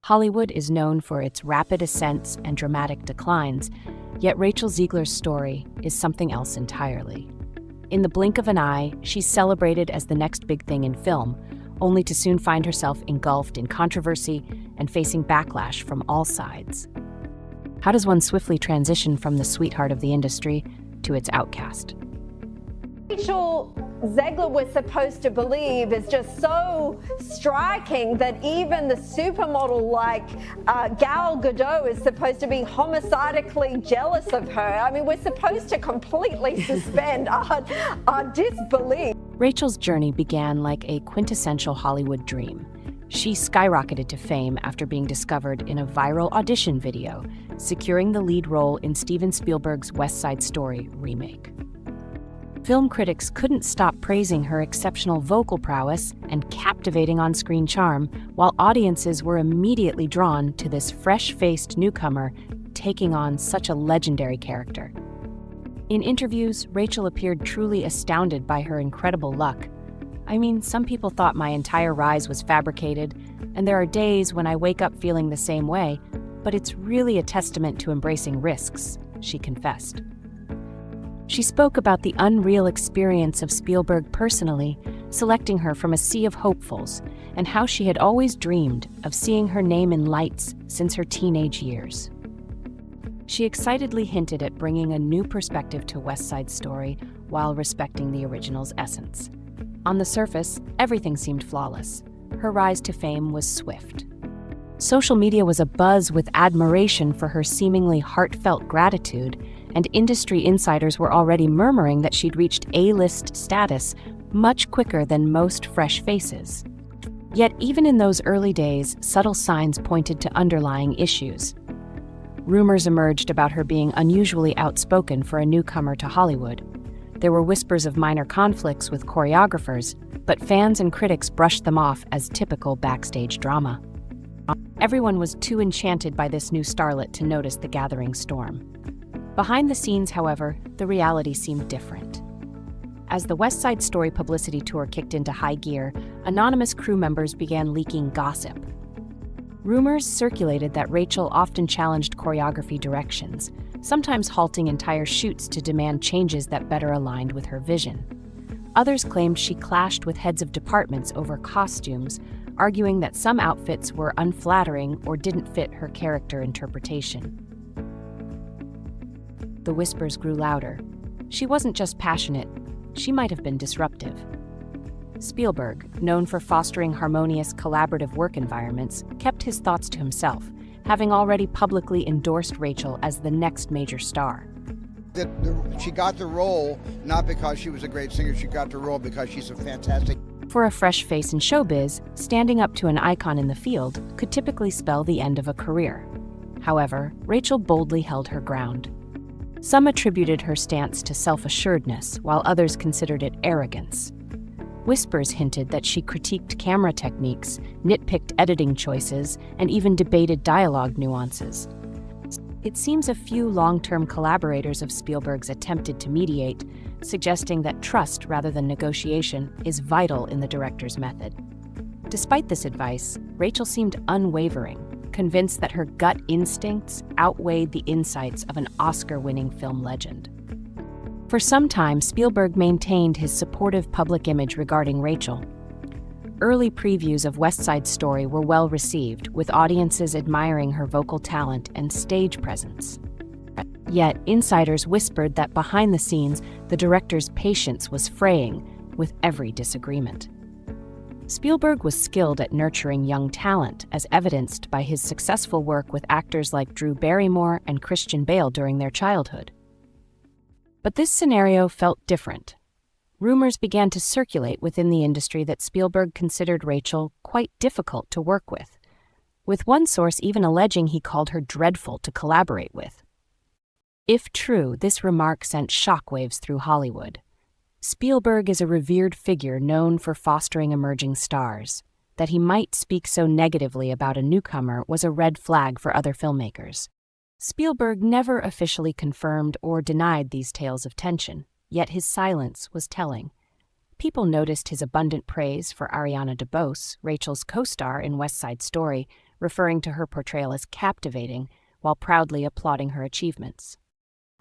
Hollywood is known for its rapid ascents and dramatic declines, yet Rachel Zegler's story is something else entirely. In the blink of an eye, she's celebrated as the next big thing in film, only to soon find herself engulfed in controversy and facing backlash from all sides. How does one swiftly transition from the sweetheart of the industry to its outcast? Rachel Zegler, we're supposed to believe, is just so striking that even the supermodel like Gal Gadot is supposed to be homicidically jealous of her. I mean, we're supposed to completely suspend our disbelief. Rachel's journey began like a quintessential Hollywood dream. She skyrocketed to fame after being discovered in a viral audition video, securing the lead role in Steven Spielberg's West Side Story remake. Film critics couldn't stop praising her exceptional vocal prowess and captivating on-screen charm, while audiences were immediately drawn to this fresh-faced newcomer taking on such a legendary character. In interviews, Rachel appeared truly astounded by her incredible luck. "I mean, some people thought my entire rise was fabricated, and there are days when I wake up feeling the same way, but it's really a testament to embracing risks," she confessed. She spoke about the unreal experience of Spielberg personally, selecting her from a sea of hopefuls, and how she had always dreamed of seeing her name in lights since her teenage years. She excitedly hinted at bringing a new perspective to West Side Story while respecting the original's essence. On the surface, everything seemed flawless. Her rise to fame was swift. Social media was abuzz with admiration for her seemingly heartfelt gratitude, and industry insiders were already murmuring that she'd reached A-list status much quicker than most fresh faces. Yet even in those early days, subtle signs pointed to underlying issues. Rumors emerged about her being unusually outspoken for a newcomer to Hollywood. There were whispers of minor conflicts with choreographers, but fans and critics brushed them off as typical backstage drama. Everyone was too enchanted by this new starlet to notice the gathering storm. Behind the scenes, however, the reality seemed different. As the West Side Story publicity tour kicked into high gear, anonymous crew members began leaking gossip. Rumors circulated that Rachel often challenged choreography directions, sometimes halting entire shoots to demand changes that better aligned with her vision. Others claimed she clashed with heads of departments over costumes, arguing that some outfits were unflattering or didn't fit her character interpretation. The whispers grew louder. She wasn't just passionate, she might have been disruptive. Spielberg, known for fostering harmonious, collaborative work environments, kept his thoughts to himself, having already publicly endorsed Rachel as the next major star. She got the role not because she was a great singer, she got the role because she's a fantastic. For a fresh face in showbiz, standing up to an icon in the field could typically spell the end of a career. However, Rachel boldly held her ground. Some attributed her stance to self-assuredness, while others considered it arrogance. Whispers hinted that she critiqued camera techniques, nitpicked editing choices, and even debated dialogue nuances. It seems a few long-term collaborators of Spielberg's attempted to mediate, suggesting that trust rather than negotiation is vital in the director's method. Despite this advice, Rachel seemed unwavering, convinced that her gut instincts outweighed the insights of an Oscar-winning film legend. For some time, Spielberg maintained his supportive public image regarding Rachel. Early previews of West Side Story were well received, with audiences admiring her vocal talent and stage presence. Yet, insiders whispered that behind the scenes, the director's patience was fraying with every disagreement. Spielberg was skilled at nurturing young talent, as evidenced by his successful work with actors like Drew Barrymore and Christian Bale during their childhood. But this scenario felt different. Rumors began to circulate within the industry that Spielberg considered Rachel quite difficult to work with one source even alleging he called her dreadful to collaborate with. If true, this remark sent shockwaves through Hollywood. Spielberg is a revered figure known for fostering emerging stars. That he might speak so negatively about a newcomer was a red flag for other filmmakers. Spielberg never officially confirmed or denied these tales of tension, yet his silence was telling. People noticed his abundant praise for Ariana DeBose, Rachel's co-star in West Side Story, referring to her portrayal as captivating while proudly applauding her achievements.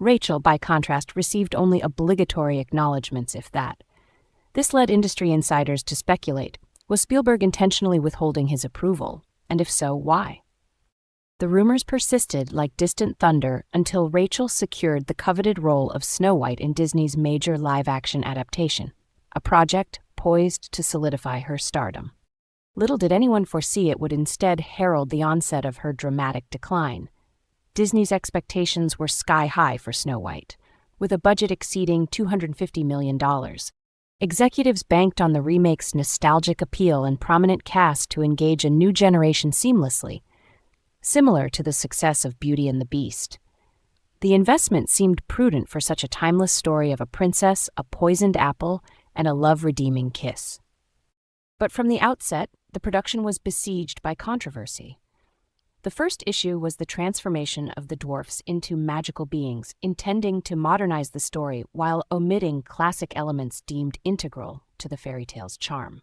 Rachel, by contrast, received only obligatory acknowledgments, if that. This led industry insiders to speculate, was Spielberg intentionally withholding his approval, and if so, why? The rumors persisted like distant thunder until Rachel secured the coveted role of Snow White in Disney's major live-action adaptation, a project poised to solidify her stardom. Little did anyone foresee it would instead herald the onset of her dramatic decline. Disney's expectations were sky-high for Snow White, with a budget exceeding $250 million. Executives banked on the remake's nostalgic appeal and prominent cast to engage a new generation seamlessly, similar to the success of Beauty and the Beast. The investment seemed prudent for such a timeless story of a princess, a poisoned apple, and a love-redeeming kiss. But from the outset, the production was besieged by controversy. The first issue was the transformation of the dwarfs into magical beings, intending to modernize the story while omitting classic elements deemed integral to the fairy tale's charm.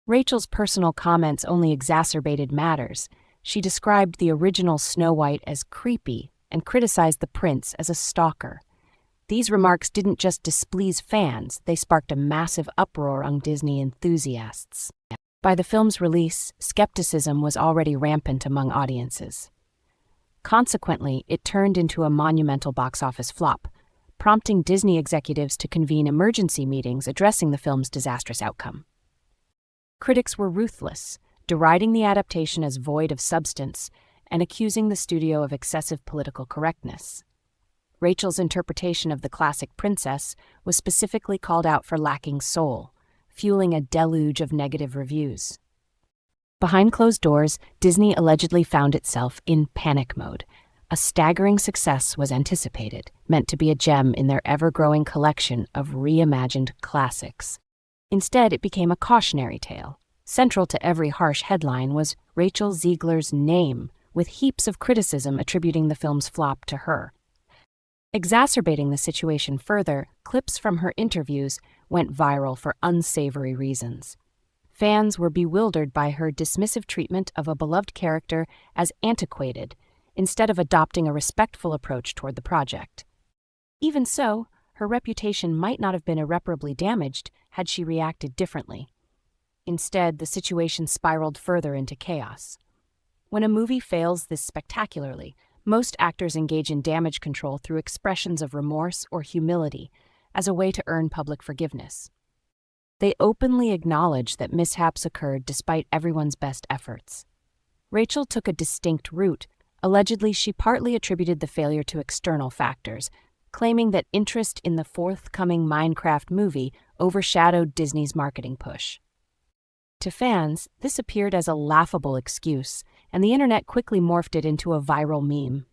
Rachel's personal comments only exacerbated matters. She described the original Snow White as creepy and criticized the prince as a stalker. These remarks didn't just displease fans, they sparked a massive uproar among Disney enthusiasts. By the film's release, skepticism was already rampant among audiences. Consequently, it turned into a monumental box office flop, prompting Disney executives to convene emergency meetings addressing the film's disastrous outcome. Critics were ruthless, deriding the adaptation as void of substance and accusing the studio of excessive political correctness. Rachel's interpretation of the classic princess was specifically called out for lacking soul, fueling a deluge of negative reviews. Behind closed doors, Disney allegedly found itself in panic mode. A staggering success was anticipated, meant to be a gem in their ever-growing collection of reimagined classics. Instead, it became a cautionary tale. Central to every harsh headline was Rachel Zegler's name, with heaps of criticism attributing the film's flop to her. Exacerbating the situation further, clips from her interviews went viral for unsavory reasons. Fans were bewildered by her dismissive treatment of a beloved character as antiquated, instead of adopting a respectful approach toward the project. Even so, her reputation might not have been irreparably damaged had she reacted differently. Instead, the situation spiraled further into chaos. When a movie fails this spectacularly, most actors engage in damage control through expressions of remorse or humility as a way to earn public forgiveness. They openly acknowledge that mishaps occurred despite everyone's best efforts. Rachel took a distinct route. Allegedly, she partly attributed the failure to external factors, claiming that interest in the forthcoming Minecraft movie overshadowed Disney's marketing push. To fans, this appeared as a laughable excuse, and the internet quickly morphed it into a viral meme.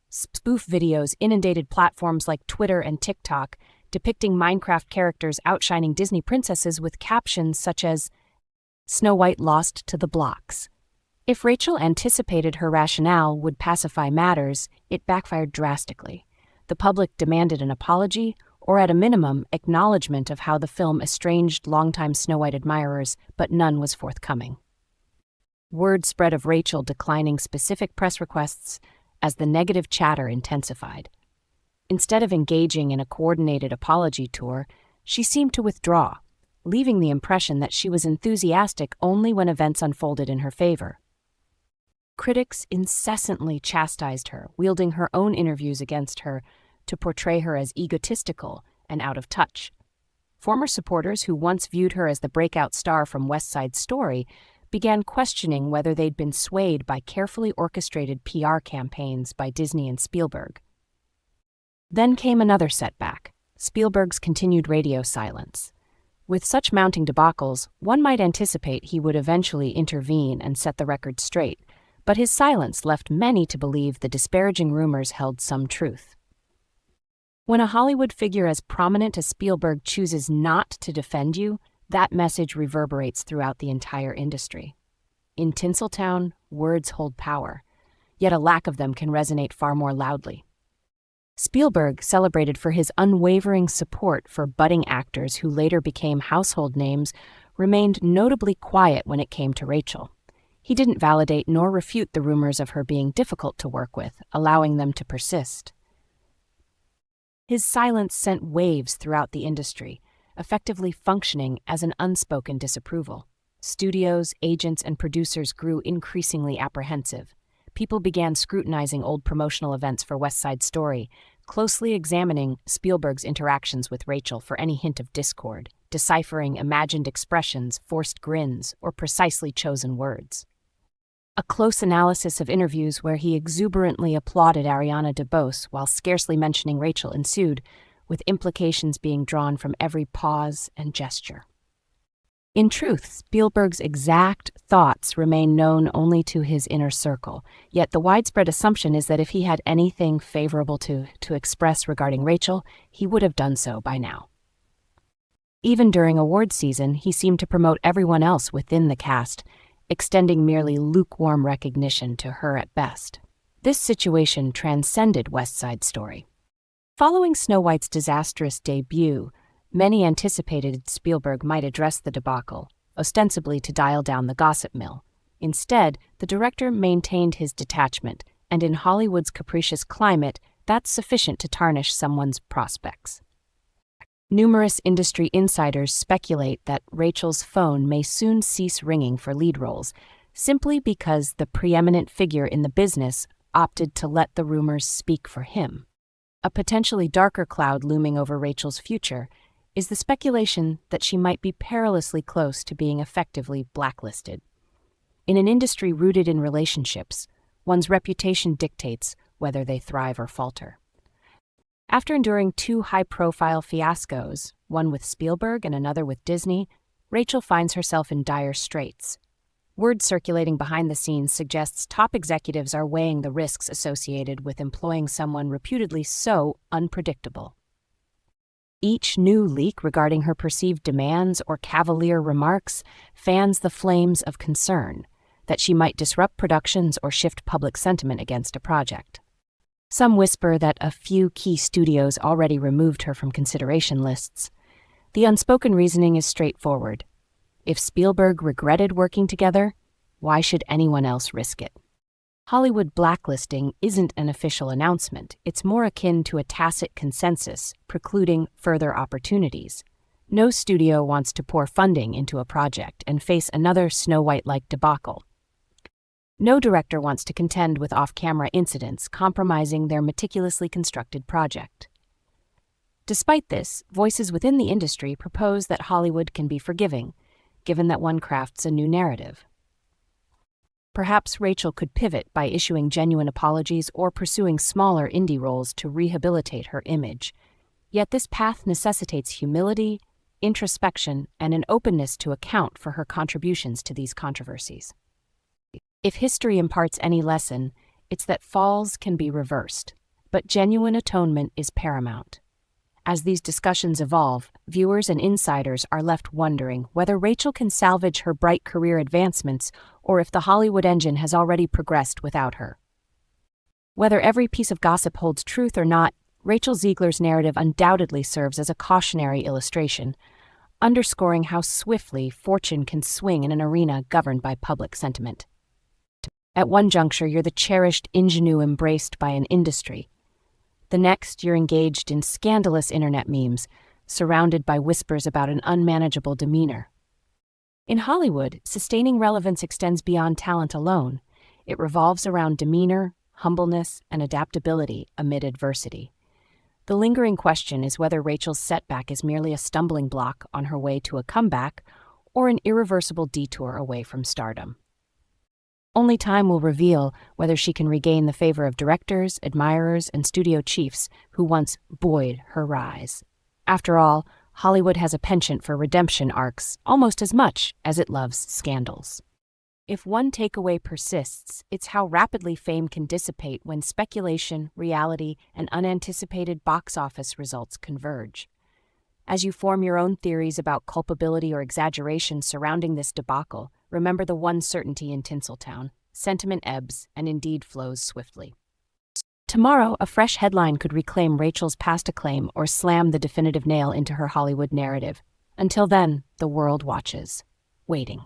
Spoof videos inundated platforms like Twitter and TikTok, depicting Minecraft characters outshining Disney princesses with captions such as, "Snow White lost to the blocks." If Rachel anticipated her rationale would pacify matters, it backfired drastically. The public demanded an apology, or at a minimum, acknowledgement of how the film estranged longtime Snow White admirers, but none was forthcoming. Word spread of Rachel declining specific press requests as the negative chatter intensified. Instead of engaging in a coordinated apology tour, she seemed to withdraw, leaving the impression that she was enthusiastic only when events unfolded in her favor. Critics incessantly chastised her, wielding her own interviews against her to portray her as egotistical and out of touch. Former supporters who once viewed her as the breakout star from West Side Story began questioning whether they'd been swayed by carefully orchestrated PR campaigns by Disney and Spielberg. Then came another setback, Spielberg's continued radio silence. With such mounting debacles, one might anticipate he would eventually intervene and set the record straight, but his silence left many to believe the disparaging rumors held some truth. When a Hollywood figure as prominent as Spielberg chooses not to defend you, that message reverberates throughout the entire industry. In Tinseltown, words hold power, yet a lack of them can resonate far more loudly. Spielberg, celebrated for his unwavering support for budding actors who later became household names, remained notably quiet when it came to Rachel. He didn't validate nor refute the rumors of her being difficult to work with, allowing them to persist. His silence sent waves throughout the industry, effectively functioning as an unspoken disapproval. Studios, agents, and producers grew increasingly apprehensive. People began scrutinizing old promotional events for West Side Story, closely examining Spielberg's interactions with Rachel for any hint of discord, deciphering imagined expressions, forced grins, or precisely chosen words. A close analysis of interviews where he exuberantly applauded Ariana DeBose while scarcely mentioning Rachel ensued, with implications being drawn from every pause and gesture. In truth, Spielberg's exact thoughts remain known only to his inner circle, yet the widespread assumption is that if he had anything favorable to express regarding Rachel, he would have done so by now. Even during awards season, he seemed to promote everyone else within the cast, extending merely lukewarm recognition to her at best. This situation transcended West Side Story. Following Snow White's disastrous debut, many anticipated Spielberg might address the debacle, ostensibly to dial down the gossip mill. Instead, the director maintained his detachment, and in Hollywood's capricious climate, that's sufficient to tarnish someone's prospects. Numerous industry insiders speculate that Rachel's phone may soon cease ringing for lead roles, simply because the preeminent figure in the business opted to let the rumors speak for him. A potentially darker cloud looming over Rachel's future is the speculation that she might be perilously close to being effectively blacklisted. In an industry rooted in relationships, one's reputation dictates whether they thrive or falter. After enduring two high-profile fiascos, one with Spielberg and another with Disney, Rachel finds herself in dire straits. Word circulating behind the scenes suggests top executives are weighing the risks associated with employing someone reputedly so unpredictable. Each new leak regarding her perceived demands or cavalier remarks fans the flames of concern that she might disrupt productions or shift public sentiment against a project. Some whisper that a few key studios already removed her from consideration lists. The unspoken reasoning is straightforward. If Spielberg regretted working together, why should anyone else risk it? Hollywood blacklisting isn't an official announcement. It's more akin to a tacit consensus, precluding further opportunities. No studio wants to pour funding into a project and face another Snow White-like debacle. No director wants to contend with off-camera incidents compromising their meticulously constructed project. Despite this, voices within the industry propose that Hollywood can be forgiving, given that one crafts a new narrative. Perhaps Rachel could pivot by issuing genuine apologies or pursuing smaller indie roles to rehabilitate her image. Yet this path necessitates humility, introspection, and an openness to account for her contributions to these controversies. If history imparts any lesson, it's that falls can be reversed, but genuine atonement is paramount. As these discussions evolve, viewers and insiders are left wondering whether Rachel can salvage her bright career advancements or if the Hollywood engine has already progressed without her. Whether every piece of gossip holds truth or not, Rachel Zegler's narrative undoubtedly serves as a cautionary illustration, underscoring how swiftly fortune can swing in an arena governed by public sentiment. At one juncture, you're the cherished ingenue embraced by an industry. The next, you're engaged in scandalous internet memes, surrounded by whispers about an unmanageable demeanor. In Hollywood, sustaining relevance extends beyond talent alone. It revolves around demeanor, humbleness, and adaptability amid adversity. The lingering question is whether Rachel's setback is merely a stumbling block on her way to a comeback or an irreversible detour away from stardom. Only time will reveal whether she can regain the favor of directors, admirers, and studio chiefs who once buoyed her rise. After all, Hollywood has a penchant for redemption arcs almost as much as it loves scandals. If one takeaway persists, it's how rapidly fame can dissipate when speculation, reality, and unanticipated box office results converge. As you form your own theories about culpability or exaggeration surrounding this debacle, remember the one certainty in Tinseltown: sentiment ebbs and indeed flows swiftly. Tomorrow, a fresh headline could reclaim Rachel's past acclaim or slam the definitive nail into her Hollywood narrative. Until then, the world watches, waiting.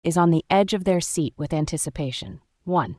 is on the edge of their seat with anticipation. 1.